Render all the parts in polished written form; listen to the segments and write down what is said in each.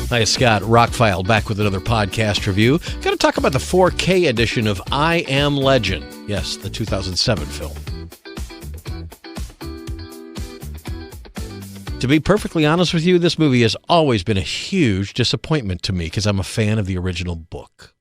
Hi, Scott. ROCKFILE back with another podcast review. Going to talk about the 4K edition of I Am Legend. Yes, the 2007 film. To be perfectly honest with you, this movie has always been a huge disappointment to me because I'm a fan of the original book.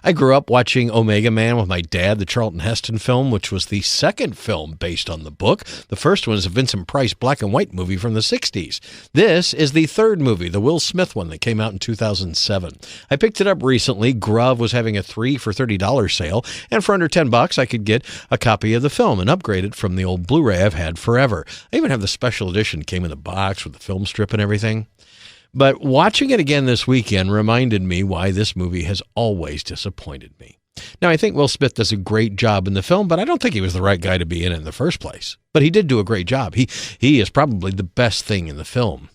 I grew up watching Omega Man with my dad, the Charlton Heston film, which was the second film based on the book. The first one is a Vincent Price black and white movie from the 60s. This is the third movie, the Will Smith one that came out in 2007. I picked it up recently. Grove was having a 3 for $30 sale, and for under $10 I could get a copy of the film and upgrade it from the old Blu-ray I've had forever. I even have the special edition, came in the box with the film strip and everything. But watching it again this weekend reminded me why this movie has always disappointed me. Now, I think Will Smith does a great job in the film, but I don't think he was the right guy to be in it in the first place. But he did do a great job. He is probably the best thing in the film.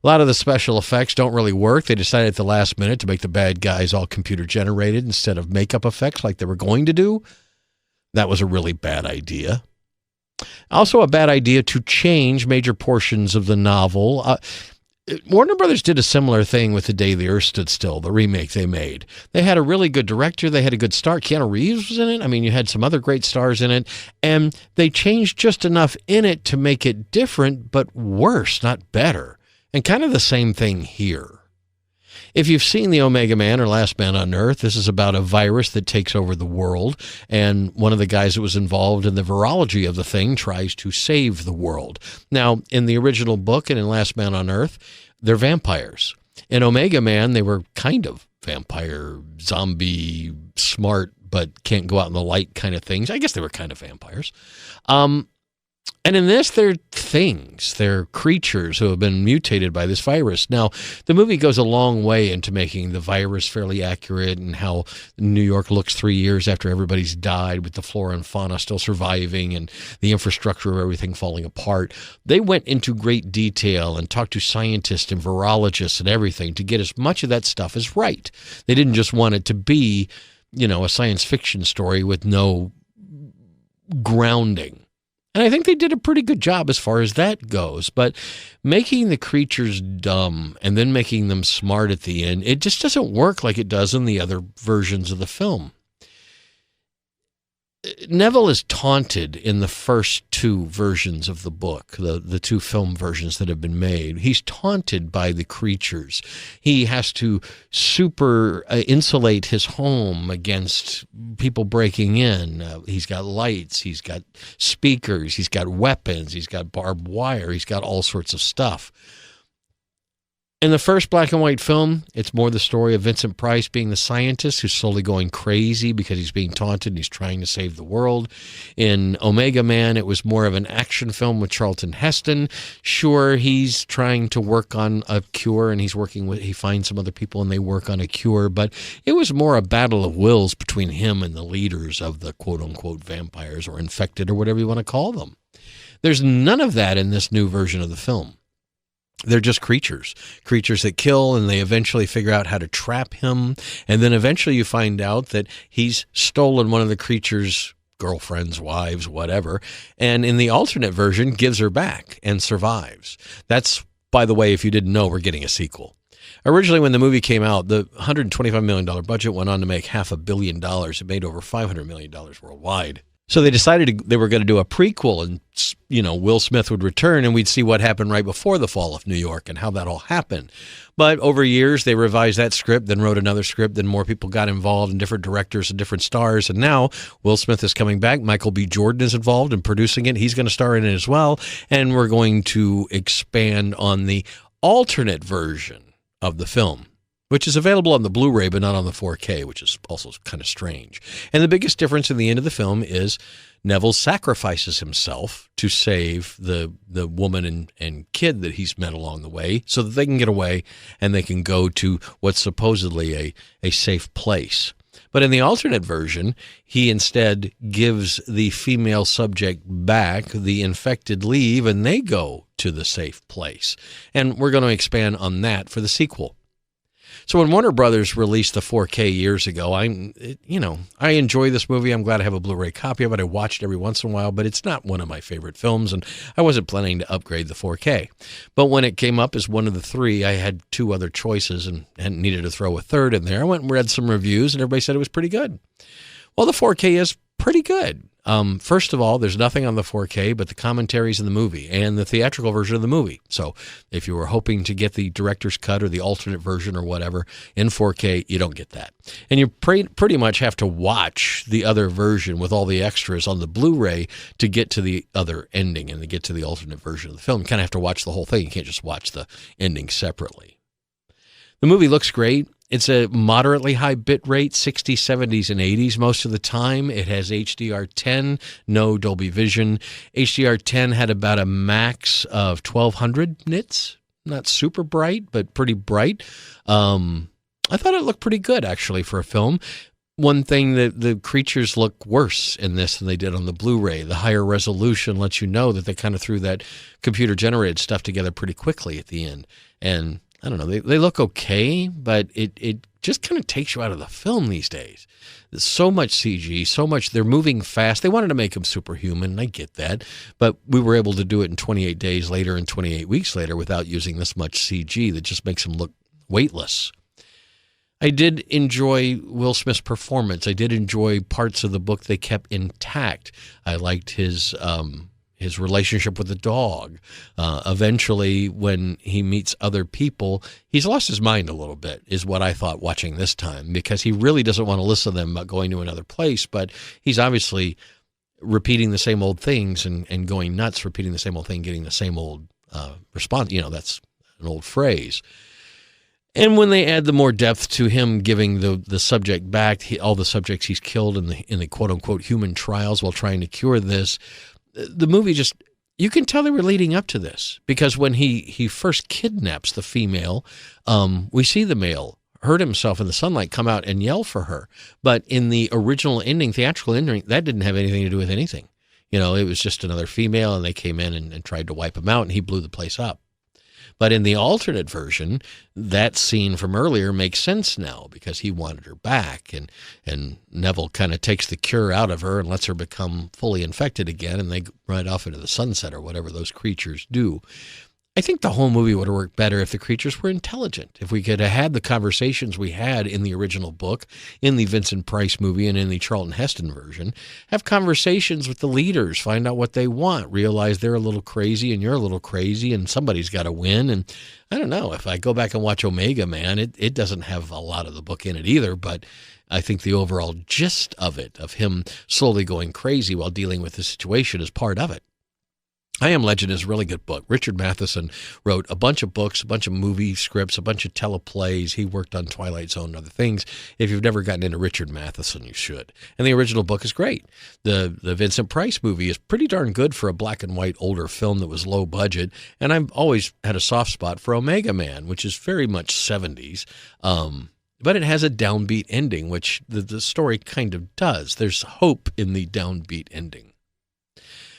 A lot of the special effects don't really work. They decided at the last minute to make the bad guys all computer-generated instead of makeup effects like they were going to do. That was a really bad idea. Also a bad idea to change major portions of the novel. Warner Brothers did a similar thing with The Day the Earth Stood Still, the remake they made. They had a really good director. They had a good star. Keanu Reeves was in it. I mean, you had some other great stars in it. And they changed just enough in it to make it different, but worse, not better. And kind of the same thing here. If you've seen The Omega Man or Last Man on Earth, this is about a virus that takes over the world, and one of the guys that was involved in the virology of the thing tries to save the world. Now, in the original book and in Last Man on Earth, they're vampires. In Omega Man, they were kind of vampire, zombie, smart, but can't go out in the light kind of things. I guess they were kind of vampires. And in this, they're things. They're creatures who have been mutated by this virus. Now, the movie goes a long way into making the virus fairly accurate and how New York looks 3 years after everybody's died with the flora and fauna still surviving and the infrastructure of everything falling apart. They went into great detail and talked to scientists and virologists and everything to get as much of that stuff as right. They didn't just want it to be, a science fiction story with no grounding. And I think they did a pretty good job as far as that goes. But making the creatures dumb and then making them smart at the end, it just doesn't work like it does in the other versions of the film. Neville is taunted in the first two versions of the book, the two film versions that have been made. He's taunted by the creatures. He has to super insulate his home against people breaking in. He's got lights, he's got speakers, he's got weapons, he's got barbed wire, he's got all sorts of stuff. In the first black and white film, it's more the story of Vincent Price being the scientist who's slowly going crazy because he's being taunted and he's trying to save the world. In Omega Man, it was more of an action film with Charlton Heston. Sure, he's trying to work on a cure and he finds some other people and they work on a cure, but it was more a battle of wills between him and the leaders of the quote-unquote vampires or infected or whatever you want to call them. There's none of that in this new version of the film. They're just creatures that kill, and they eventually figure out how to trap him. And then eventually you find out that he's stolen one of the creatures' girlfriends, wives, whatever. And in the alternate version, gives her back and survives. That's, by the way, if you didn't know, we're getting a sequel. Originally, when the movie came out, the $125 million budget went on to make $500 million. It made over $500 million worldwide. So they decided they were going to do a prequel and, Will Smith would return and we'd see what happened right before the fall of New York and how that all happened. But over years, they revised that script, then wrote another script, then more people got involved and different directors and different stars. And now Will Smith is coming back. Michael B. Jordan is involved in producing it. He's going to star in it as well. And we're going to expand on the alternate version of the film, which is available on the Blu-ray, but not on the 4K, which is also kind of strange. And the biggest difference in the end of the film is Neville sacrifices himself to save the woman and kid that he's met along the way so that they can get away and they can go to what's supposedly a safe place. But in the alternate version, he instead gives the female subject back, the infected leave, and they go to the safe place. And we're going to expand on that for the sequel. So when Warner Brothers released the 4K years ago, I enjoy this movie. I'm glad I have a Blu-ray copy of it. I watch it every once in a while, but it's not one of my favorite films, and I wasn't planning to upgrade the 4K. But when it came up as one of the three, I had two other choices and needed to throw a third in there. I went and read some reviews, and everybody said it was pretty good. Well, the 4K is pretty good. First of all, there's nothing on the 4K but the commentaries in the movie and the theatrical version of the movie. So if you were hoping to get the director's cut or the alternate version or whatever in 4K, you don't get that. And you pretty much have to watch the other version with all the extras on the Blu-ray to get to the other ending and to get to the alternate version of the film. You kind of have to watch the whole thing. You can't just watch the ending separately. The movie looks great. It's a moderately high bit rate, 60s, 70s, and 80s most of the time. It has HDR10, no Dolby Vision. HDR10 had about a max of 1200 nits. Not super bright, but pretty bright. I thought it looked pretty good, actually, for a film. One thing, that the creatures look worse in this than they did on the Blu-ray. The higher resolution lets you know that they kind of threw that computer-generated stuff together pretty quickly at the end. And I don't know, they look okay, but it just kind of takes you out of the film these days. There's so much CG, so much, they're moving fast. They wanted to make them superhuman, and I get that, but we were able to do it in 28 days later and 28 weeks later without using this much CG that just makes them look weightless. I did enjoy Will Smith's performance. I did enjoy parts of the book they kept intact. I liked his relationship with the dog. Eventually, when he meets other people, he's lost his mind a little bit, is what I thought watching this time, because he really doesn't want to listen to them about going to another place, but he's obviously repeating the same old things and going nuts, repeating the same old thing, getting the same old response. That's an old phrase. And when they add the more depth to him giving the subject back, all the subjects he's killed in the quote-unquote human trials while trying to cure this, the movie just, you can tell they were leading up to this, because when he first kidnaps the female, we see the male hurt himself in the sunlight, come out and yell for her. But in the original ending, theatrical ending, that didn't have anything to do with anything. It was just another female, and they came in and tried to wipe him out, and he blew the place up. But in the alternate version, that scene from earlier makes sense now, because he wanted her back, and Neville kind of takes the cure out of her and lets her become fully infected again, and they ride off into the sunset or whatever those creatures do. I think the whole movie would have worked better if the creatures were intelligent, if we could have had the conversations we had in the original book, in the Vincent Price movie, and in the Charlton Heston version. Have conversations with the leaders, find out what they want, realize they're a little crazy and you're a little crazy, and somebody's got to win. And I don't know, if I go back and watch Omega Man, it doesn't have a lot of the book in it either, but I think the overall gist of it, of him slowly going crazy while dealing with the situation, is part of it. I Am Legend is a really good book. Richard Matheson wrote a bunch of books, a bunch of movie scripts, a bunch of teleplays. He worked on Twilight Zone and other things. If you've never gotten into Richard Matheson, you should. And the original book is great. The Vincent Price movie is pretty darn good for a black and white older film that was low budget. And I've always had a soft spot for Omega Man, which is very much 70s. But it has a downbeat ending, which the story kind of does. There's hope in the downbeat ending.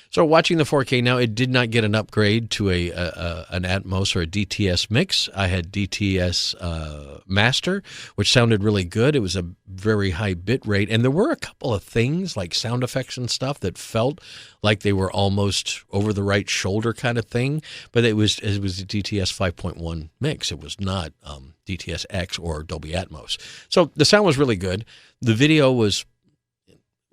So watching the 4K now, it did not get an upgrade to an Atmos or a DTS mix. I had DTS Master, which sounded really good. It was a very high bit rate, and there were a couple of things like sound effects and stuff that felt like they were almost over the right shoulder kind of thing. But it was a DTS 5.1 mix. It was not DTS X or Dolby Atmos. So the sound was really good. The video was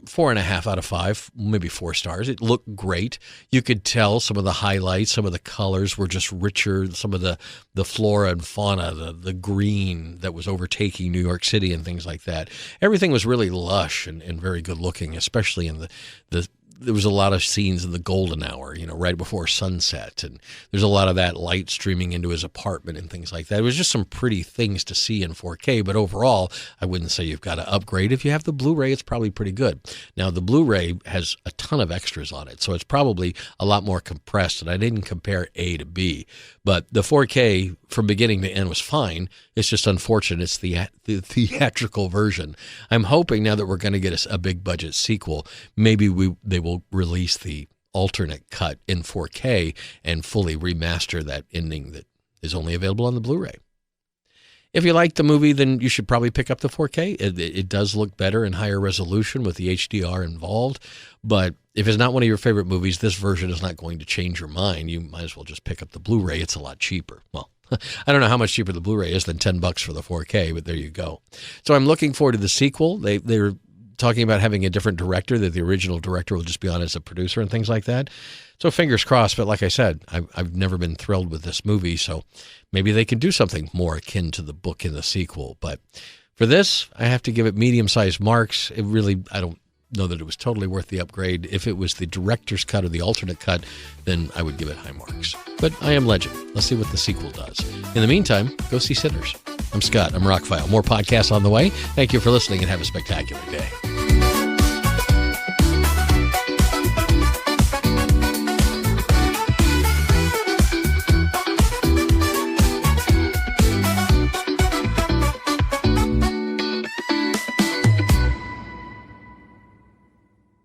4.5 out of 5, maybe 4 stars. It looked great. You could tell some of the highlights, some of the colors were just richer. Some of the flora and fauna, the green that was overtaking New York City and things like that. Everything was really lush and very good looking, especially in there was a lot of scenes in the golden hour, right before sunset. And there's a lot of that light streaming into his apartment and things like that. It was just some pretty things to see in 4K. But overall, I wouldn't say you've got to upgrade. If you have the Blu-ray, it's probably pretty good. Now, the Blu-ray has a ton of extras on it, so it's probably a lot more compressed. And I didn't compare A to B. But the 4K from beginning to end was fine. It's just unfortunate it's the theatrical version. I'm hoping now that we're going to get a big budget sequel, maybe they will release the alternate cut in 4K and fully remaster that ending that is only available on the Blu-ray. If you like the movie, then you should probably pick up the 4K. It does look better in higher resolution with the HDR involved. But if it's not one of your favorite movies, this version is not going to change your mind. You might as well just pick up the Blu-ray. It's a lot cheaper. Well, I don't know how much cheaper the Blu-ray is than $10 for the 4K, but there you go. So I'm looking forward to the sequel. They're talking about having a different director, that the original director will just be on as a producer and things like that. So fingers crossed. But like I said, I've never been thrilled with this movie. So maybe they can do something more akin to the book in the sequel. But for this, I have to give it medium-sized marks. I don't know that it was totally worth the upgrade. If it was the director's cut or the alternate cut, then I would give it high marks. But I Am Legend. Let's see what the sequel does. In the meantime, go see Sinners. I'm Scott. I'm ROCKFILE. More podcasts on the way. Thank you for listening and have a spectacular day.